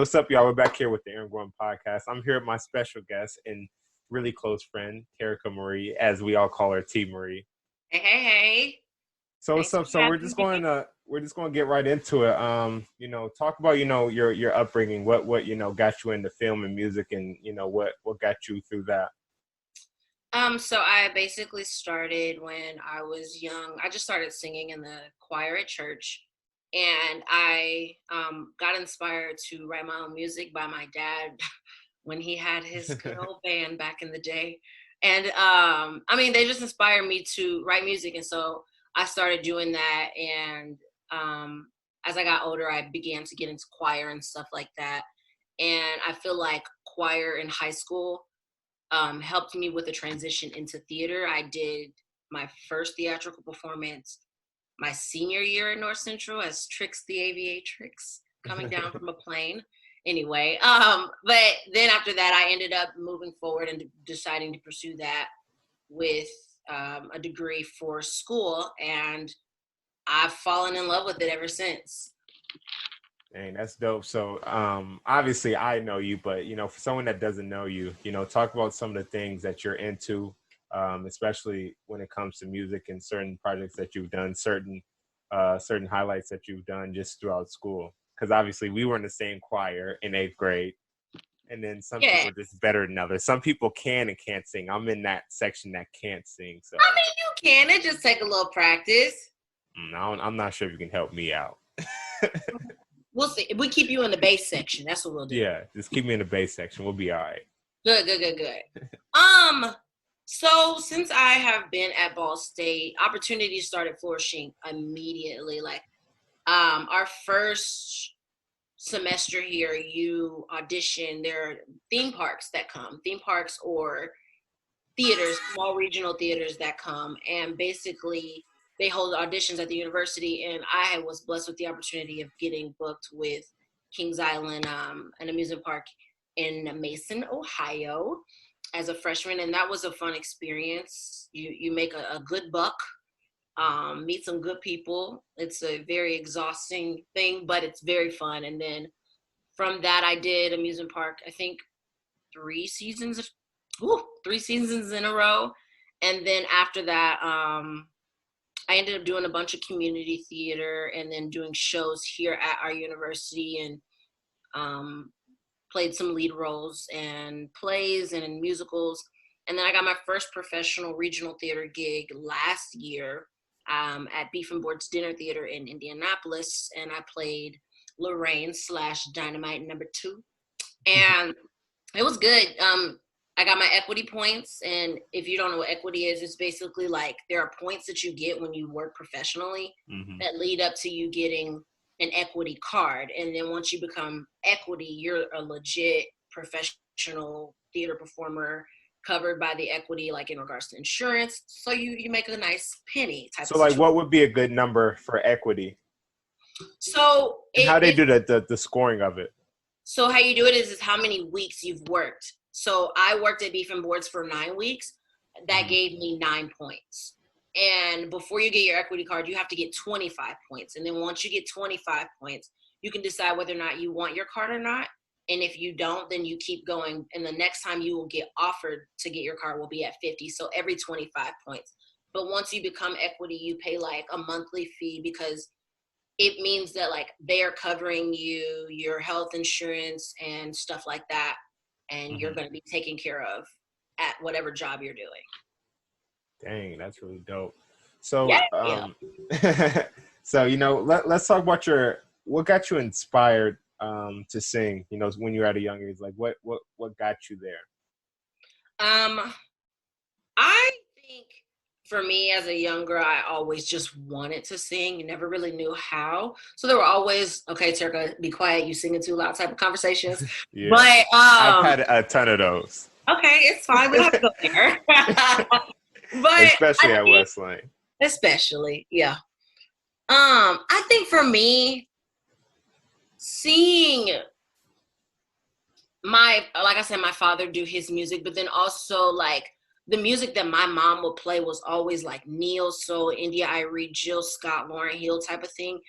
what's up, y'all? We're back here with the Aaron podcast. I'm here with my special guest and really close friend, Terica Marie, as we all call her, T Marie. Hey. So Thanks what's up? for So we're having just me. going to get right into it. Talk about your upbringing, what got you into film and music, and what got you through that. So I basically started when I was young. I just started singing in the choir at church, and I got inspired to write my own music by my dad when he had his good old band back in the day. And they just inspired me to write music, and so I started doing that. And as I got older, I began to get into choir and stuff like that. And I feel like choir in high school helped me with the transition into theater. I did my first theatrical performance my senior year at North Central as Trix the Aviatrix coming down from a plane. Anyway, but then after that, I ended up moving forward and deciding to pursue that with a degree for school, and I've fallen in love with it ever since. Dang, that's dope. So obviously I know you, but for someone that doesn't know you, talk about some of the things that you're into, especially when it comes to music and certain projects that you've done, certain highlights that you've done just throughout school. Because obviously we were in the same choir in 8th grade, and then some people are just better than others. Some people can and can't sing. I'm in that section that can't sing. So I mean, you can. It just take a little practice. I'm not sure if you can help me out. We'll see. We keep you in the bass section. That's what we'll do. Yeah, just keep me in the bass section. We'll be all right. Good. So since I have been at Ball State, opportunities started flourishing immediately. Like, our first semester here, you audition. There are theme parks or theaters, small regional theaters that come, and basically they hold auditions at the university. And I was blessed with the opportunity of getting booked with Kings Island, an amusement park in Mason, Ohio, as a freshman, and that was a fun experience. You make a good buck, meet some good people. It's a very exhausting thing, but it's very fun. And then from that, I did amusement park, I think 3 seasons in a row. And then after that, I ended up doing a bunch of community theater and then doing shows here at our university, and played some lead roles and plays and in musicals. And then I got my first professional regional theater gig last year at Beef and Boards Dinner Theater in Indianapolis. And I played Lorraine / Dynamite #2. And it was good. I got my equity points. And if you don't know what equity is, it's basically like there are points that you get when you work professionally that lead up to you getting an equity card. And then once you become equity, you're a legit professional theater performer covered by the equity, like in regards to insurance. So you make a nice penny type so of like situation. what would be a good number for equity? So how they do the scoring of it? So how you do it is how many weeks you've worked. So I worked at Beef and Boards for 9 weeks. That gave me 9 points. And before you get your equity card, you have to get 25 points. And then once you get 25 points, you can decide whether or not you want your card or not. And if you don't, then you keep going. And the next time you will get offered to get your card will be at 50. So every 25 points. But once you become equity, you pay like a monthly fee, because it means that like they are covering you, your health insurance and stuff like that. And you're going to be taken care of at whatever job you're doing. Dang, that's really dope. So, Yeah. So let's talk about what got you inspired to sing. When you were at a young age, like what got you there? I think for me as a young girl, I always just wanted to sing. Never really knew how. So there were always, okay, Terica, be quiet. You singing too loud type of conversations. Yeah. But I've had a ton of those. Okay, it's fine. We don't have to go there. But especially at Westline. Especially, yeah. I think for me, seeing like I said, my father do his music, but then also like the music that my mom would play was always like neo soul, India Arie, Jill Scott, Lauryn Hill type of thing.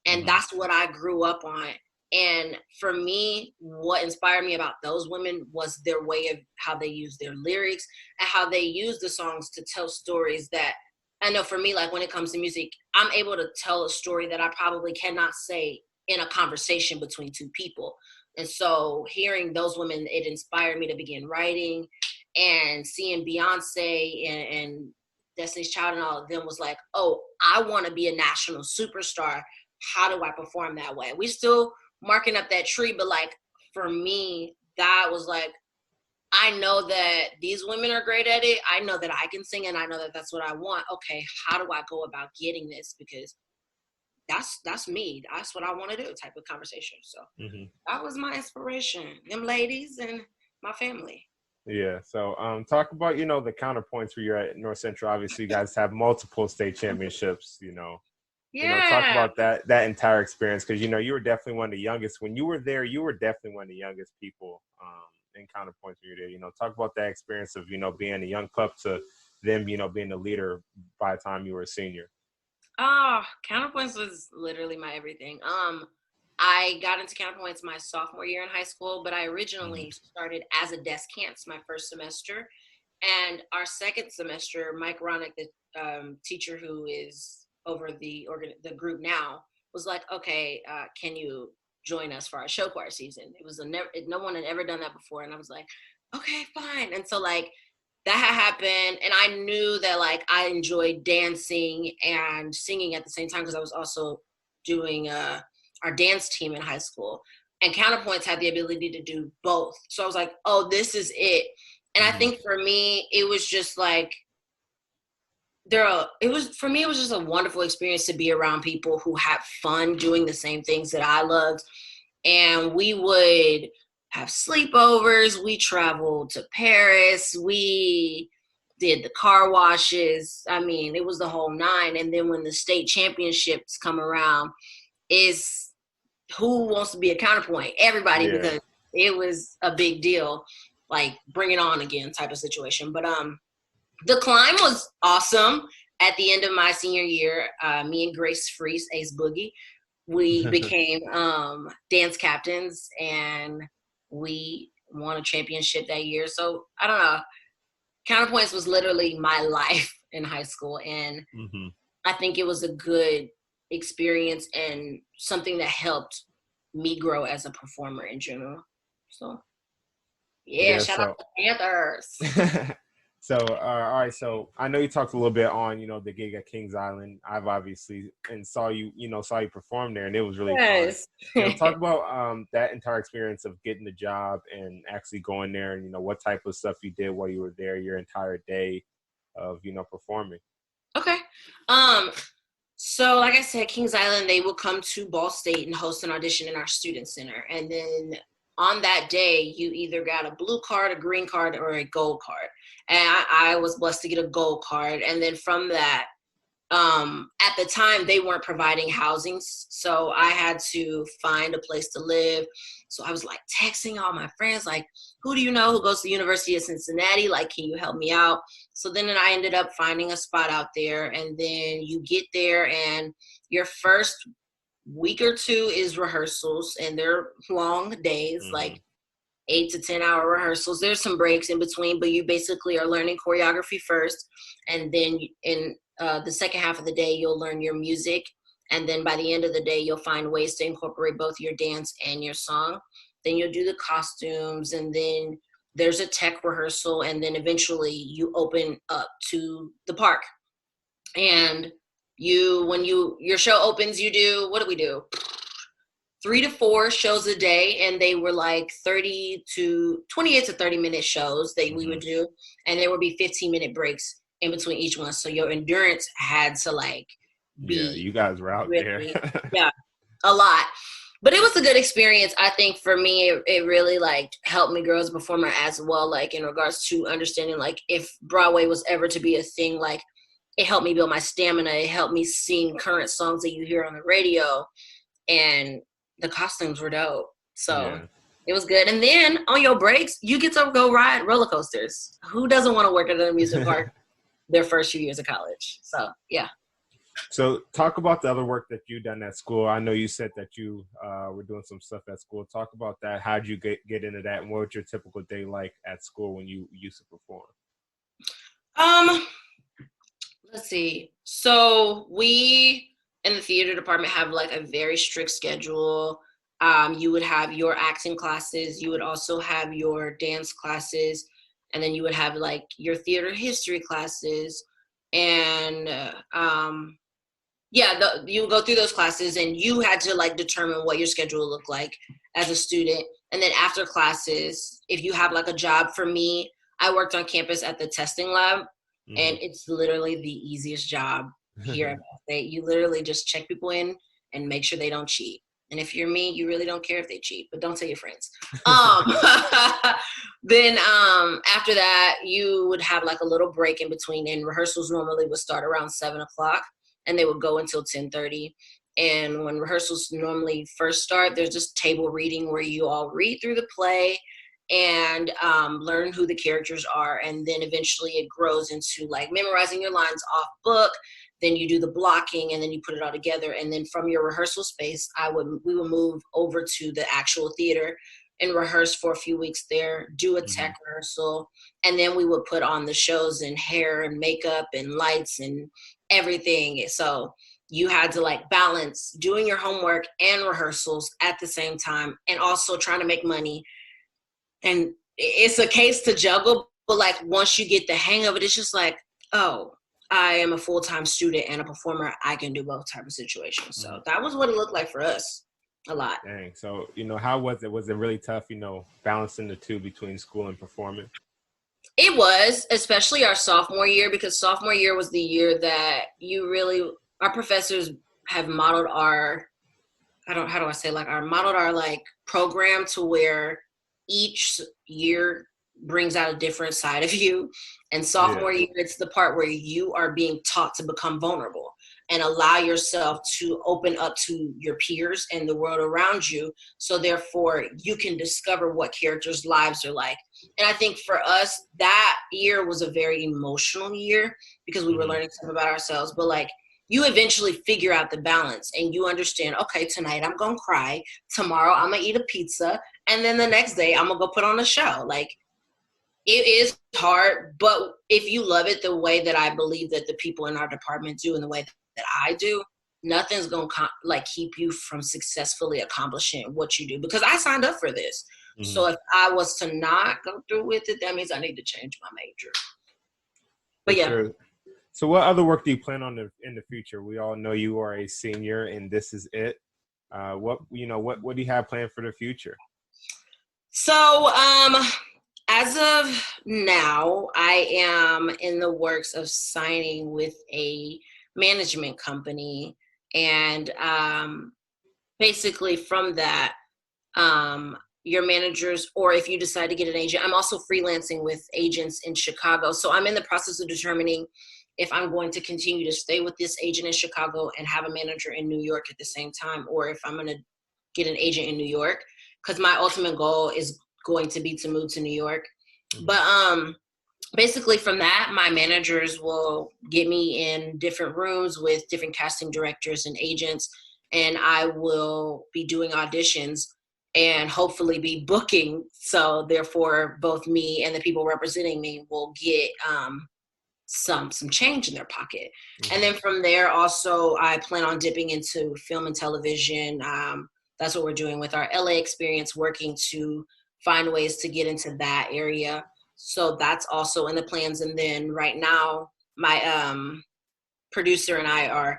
And that's what I grew up on. And for me, what inspired me about those women was their way of how they use their lyrics and how they use the songs to tell stories that I know for me, like when it comes to music, I'm able to tell a story that I probably cannot say in a conversation between two people. And so hearing those women, it inspired me to begin writing, and seeing Beyonce and Destiny's Child and all of them was like, oh, I want to be a national superstar. How do I perform that way? We still marking up that tree, but like for me, that was like, I know that these women are great at it. I know that I can sing, and I know that that's what I want. Okay, how do I go about getting this? Because that's me. That's what I want to do. Type of conversation. So that was my inspiration. Them ladies and my family. Yeah. So talk about, the counterpoints where you're at North Central. Obviously, you guys have multiple state championships. Talk Yeah. about that entire experience, because you were definitely one of the youngest. When you were there, you were definitely one of the youngest people in counterpoints when you were there. Talk about that experience of being a young pup to them being the leader by the time you were a senior. Oh, counterpoints was literally my everything. I got into counterpoints my sophomore year in high school, but I originally started as a descant my first semester. And our second semester, Mike Ronick, the teacher who is over the group now, was like, okay, can you join us for our show choir season? It was no one had ever done that before. And I was like, okay, fine. And so like that had happened, and I knew that like I enjoyed dancing and singing at the same time, because I was also doing our dance team in high school, and counterpoints had the ability to do both. So I was like, oh, this is it. And I think for me, it was just like it was just a wonderful experience to be around people who had fun doing the same things that I loved. And we would have sleepovers. We traveled to Paris. We did the car washes. I mean, it was the whole nine. And then when the state championships come around, is who wants to be a counterpoint? Everybody, because it was a big deal, like bring it on again type of situation. But the climb was awesome. At the end of my senior year, me and Grace Freese, Ace Boogie, we became dance captains, and we won a championship that year. So I don't know. Counterpoints was literally my life in high school, and I think it was a good experience and something that helped me grow as a performer in general. So shout out to Panthers. So, all right. So I know you talked a little bit on, the gig at Kings Island. I've obviously saw you perform there, and it was really fun. Talk about that entire experience of getting the job and actually going there, and what type of stuff you did while you were there, your entire day of performing. Okay. So like I said, Kings Island, they will come to Ball State and host an audition in our student center, and then on that day, you either got a blue card, a green card, or a gold card. And I was blessed to get a gold card. And then from that, at the time, they weren't providing housing. So I had to find a place to live. So I was like texting all my friends, like, who do you know who goes to the University of Cincinnati? Like, can you help me out? So then I ended up finding a spot out there. And then you get there, and your first week or two is rehearsals, and they're long days, like 8 to 10 hour rehearsals. There's some breaks in between, but you basically are learning choreography first, and then in the second half of the day you'll learn your music, and then by the end of the day you'll find ways to incorporate both your dance and your song. Then you'll do the costumes, and then there's a tech rehearsal, and then eventually you open up to the park. And when your show opens, you do, what do we do? 3 to 4 shows a day, and they were like 28 to 30-minute shows that we would do, and there would be 15-minute breaks in between each one. So your endurance had to like be. Yeah, you guys were out really, there. yeah, a lot. But it was a good experience. I think for me, it really like helped me grow as a performer as well, like in regards to understanding like if Broadway was ever to be a thing, like it helped me build my stamina. It helped me sing current songs that you hear on the radio, and the costumes were dope. So it was good. And then on your breaks, you get to go ride roller coasters. Who doesn't want to work at an amusement park their first few years of college? So, yeah. So talk about the other work that you done at school. I know you said that you were doing some stuff at school. Talk about that. How did you get into that, and what was your typical day like at school when you used to perform? Um, let's see. So we in the theater department have like a very strict schedule. You would have your acting classes. You would also have your dance classes, and then you would have like your theater history classes. And yeah, you would go through those classes, and you had to like determine what your schedule looked like as a student. And then after classes, if you have like a job, for me, I worked on campus at the testing lab, and it's literally the easiest job here at Ball State. You literally just check people in and make sure they don't cheat. And if you're me, you really don't care if they cheat, but don't tell your friends. Then after that, you would have like a little break in between, and rehearsals normally would start around 7 o'clock, and they would go until 10:30. And when rehearsals normally first start, there's just table reading where you all read through the play and learn who the characters are. And then eventually it grows into like memorizing your lines off book. Then you do the blocking, and then you put it all together. And then from your rehearsal space, we would move over to the actual theater and rehearse for a few weeks there, do a tech rehearsal, and then we would put on the shows and hair and makeup and lights and everything. So you had to like balance doing your homework and rehearsals at the same time, and also trying to make money. And it's a case to juggle, but like once you get the hang of it, it's just like, oh, I am a full-time student and a performer. I can do both type of situations. So that was what it looked like for us a lot. Dang. So, how was it? Was it really tough, balancing the two between school and performing? It was, especially our sophomore year, because sophomore year was the year that our professors have modeled modeled our like program to where each year brings out a different side of you. And sophomore year, it's the part where you are being taught to become vulnerable and allow yourself to open up to your peers and the world around you. So therefore you can discover what characters' lives are like. And I think for us, that year was a very emotional year because we were learning stuff about ourselves, but like you eventually figure out the balance and you understand, okay, tonight I'm going to cry. Tomorrow I'm going to eat a pizza. And then the next day I'm going to go put on a show. Like, it is hard, but if you love it the way that I believe that the people in our department do and the way that I do, nothing's going to keep you from successfully accomplishing what you do, because I signed up for this. So if I was to not go through with it, that means I need to change my major. But yeah. Sure. So what other work do you plan on in the future? We all know you are a senior and this is it. What do you have planned for the future? So, as of now, I am in the works of signing with a management company. And basically from that, your managers, or if you decide to get an agent, I'm also freelancing with agents in Chicago. So I'm in the process of determining if I'm going to continue to stay with this agent in Chicago and have a manager in New York at the same time, or if I'm going to get an agent in New York, because my ultimate goal is going to be to move to New York. But basically from that, my managers will get me in different rooms with different casting directors and agents, and I will be doing auditions and hopefully be booking. So therefore, both me and the people representing me will get some change in their pocket. And then from there, also, I plan on dipping into film and television. That's what we're doing with our LA experience, working to find ways to get into that area. So that's also in the plans. And then right now, my producer and I are,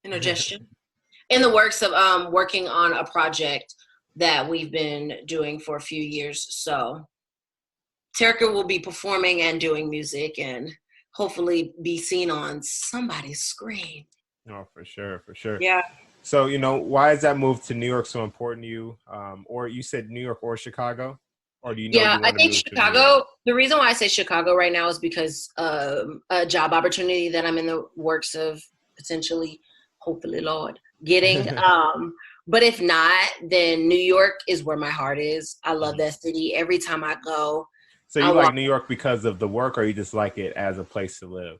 indigestion, in the works of working on a project that we've been doing for a few years. So Terica will be performing and doing music and hopefully be seen on somebody's screen. Oh, for sure. Yeah. So, why is that move to New York so important to you? Or you said New York or Chicago? Or do you know? Yeah, I think Chicago, the reason why I say Chicago right now is because a job opportunity that I'm in the works of potentially, hopefully, Lord, getting. But if not, then New York is where my heart is. I love that city. Every time I go. So you like New York because of the work, or you just like it as a place to live?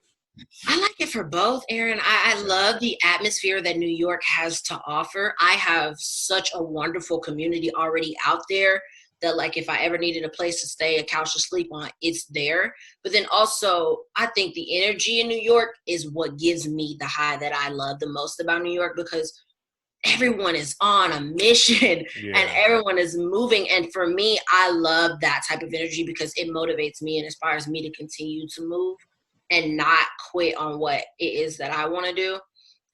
I like it for both, Erin. I Yeah. love the atmosphere that New York has to offer. I have such a wonderful community already out there that, like, if I ever needed a place to stay, a couch to sleep on, it's there. But then also, I think the energy in New York is what gives me the high that I love the most about New York, because everyone is on a mission and Yeah. everyone is moving. And for me, I love that type of energy because it motivates me and inspires me to continue to move and not quit on what it is that I want to do.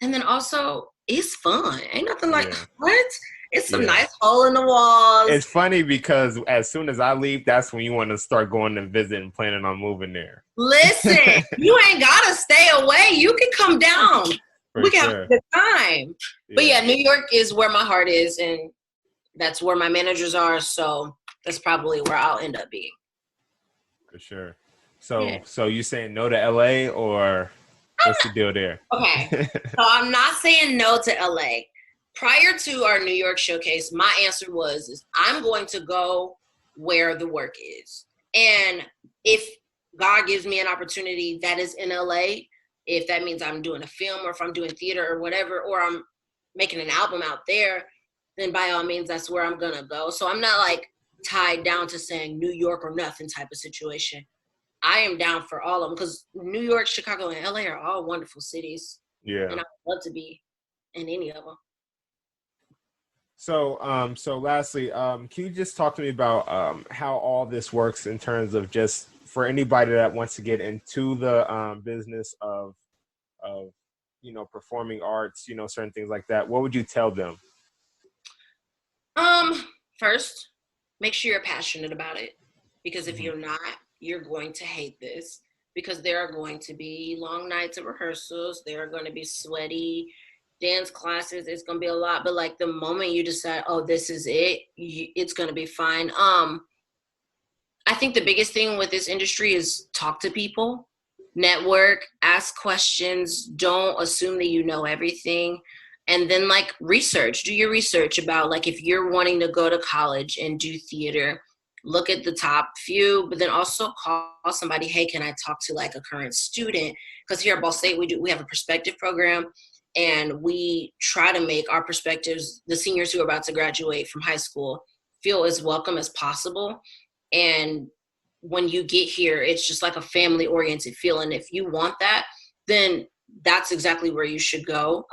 And then also, it's fun. Ain't nothing like Yeah. what? It's some Yeah. nice hole in the walls. It's funny because as soon as I leave, that's when you want to start going and visit and planning on moving there. Listen, you ain't gotta stay away. You can come down. For We can have sure. a good time. But yeah, Yeah, New York is where my heart is, and that's where my managers are. So that's probably where I'll end up being. for sure. Yeah. So you saying no to LA or what's the deal there? Okay. So I'm not saying no to LA. Prior to our New York showcase, my answer was is I'm going to go where the work is. And if God gives me an opportunity that is in LA, if that means I'm doing a film or if I'm doing theater or whatever, or I'm making an album out there, then by all means, that's where I'm going to go. So I'm not like tied down to saying New York or nothing type of situation. I am down for all of them because New York, Chicago, and LA are all wonderful cities, Yeah. and I would love to be in any of them. So lastly, can you just talk to me about how all this works in terms of just for anybody that wants to get into the business of performing arts, certain things like that? What would you tell them? Um, First, make sure you're passionate about it because if Hmm. you're not, you're going to hate this because there are going to be long nights of rehearsals. There are going to be sweaty dance classes. It's going to be a lot, but like the moment you decide, oh, this is it, it's going to be fine. I think the biggest thing with this industry is talk to people, network, ask questions, don't assume that you know everything. And then like research, do your research about like if you're wanting to go to college and do theater, look at the top few, but then also call somebody, hey, can I talk to like a current student? Because here at Ball State, we have a perspective program and we try to make our perspectives, the seniors who are about to graduate from high school, feel as welcome as possible. And when you get here, it's just like a family oriented feeling. If you want that, then that's exactly where you should go.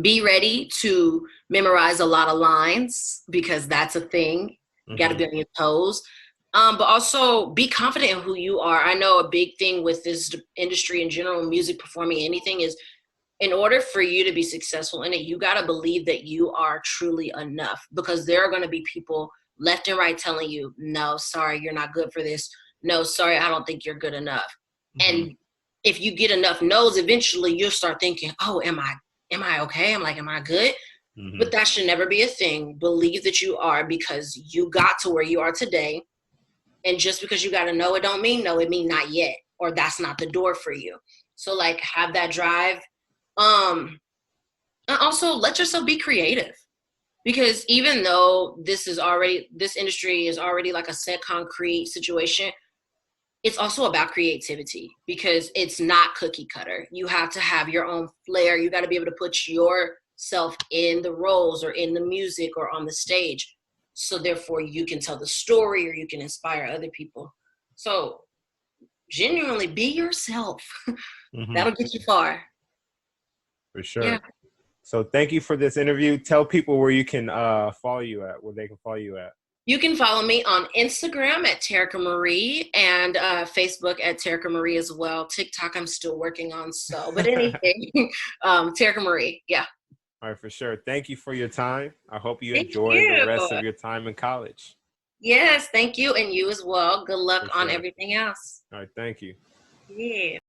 Be ready to memorize a lot of lines because that's a thing. You got to Hmm. be on your toes. But also be confident in who you are. I know a big thing with this industry in general, music, performing, anything, is in order for you to be successful in it, you got to believe that you are truly enough because there are going to be people left and right telling you, no, sorry, you're not good for this. No, sorry, I don't think you're good enough. Hmm. And if you get enough no's, eventually you'll start thinking, oh, am I okay? I'm like, am I good? Hmm. But that should never be a thing. Believe that you are because you got to where you are today. And just because you got to know, it don't mean no, it mean not yet, or that's not the door for you. So like have that drive. Um, and also let yourself be creative because even though this industry is already like a set concrete situation, it's also about creativity because it's not cookie cutter. You have to have your own flair. You got to be able to put yourself in the roles or in the music or on the stage. So therefore you can tell the story or you can inspire other people. So genuinely be yourself. Hmm. That'll get you far. For Yeah. sure. So thank you for this interview. Tell people where you can follow you at, where they can follow you at. You can follow me on Instagram at Terica Marie and Facebook at Terica Marie as well. TikTok I'm still working on, so but anything, Terica Marie. Yeah. All right, for sure. Thank you for your time. I hope you Thank enjoy the you. rest of your time in college. Yes, thank you, and you as well. Good luck For on sure. everything else. All right, thank you. Yeah.